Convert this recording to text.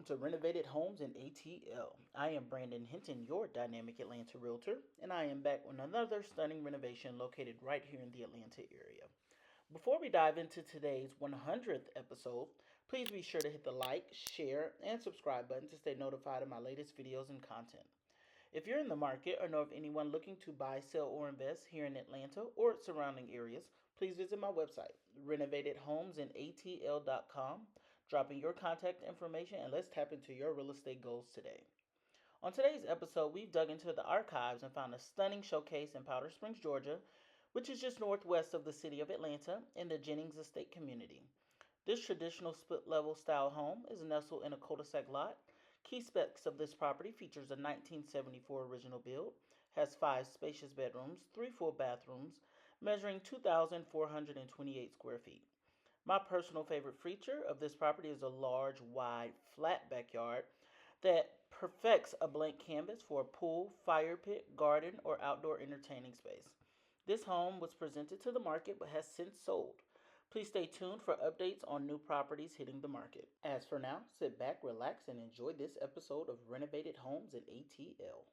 to Renovated Homes in ATL. I am Brandon Hinton, your dynamic Atlanta realtor, and I am back with another stunning renovation located right here in the Atlanta area. Before we dive into today's 100th episode, please be sure to hit the like, share, and subscribe button to stay notified of my latest videos and content. If you're in the market or know of anyone looking to buy, sell, or invest here in Atlanta or its surrounding areas, please visit my website, renovatedhomesinatl.com, drop in your contact information, and let's tap into your real estate goals today. On today's episode, we've dug into the archives and found a stunning showcase in Powder Springs, Georgia, which is just northwest of the city of Atlanta in the Jennings Estate community. This traditional split-level style home is nestled in a cul-de-sac lot. Key specs of this property features a 1974 original build, has 5 spacious bedrooms, 3 full bathrooms, measuring 2,428 square feet. My personal favorite feature of this property is a large, wide, flat backyard that perfects a blank canvas for a pool, fire pit, garden, or outdoor entertaining space. This home was presented to the market but has since sold. Please stay tuned for updates on new properties hitting the market. As for now, sit back, relax, and enjoy this episode of Renovated Homes in ATL.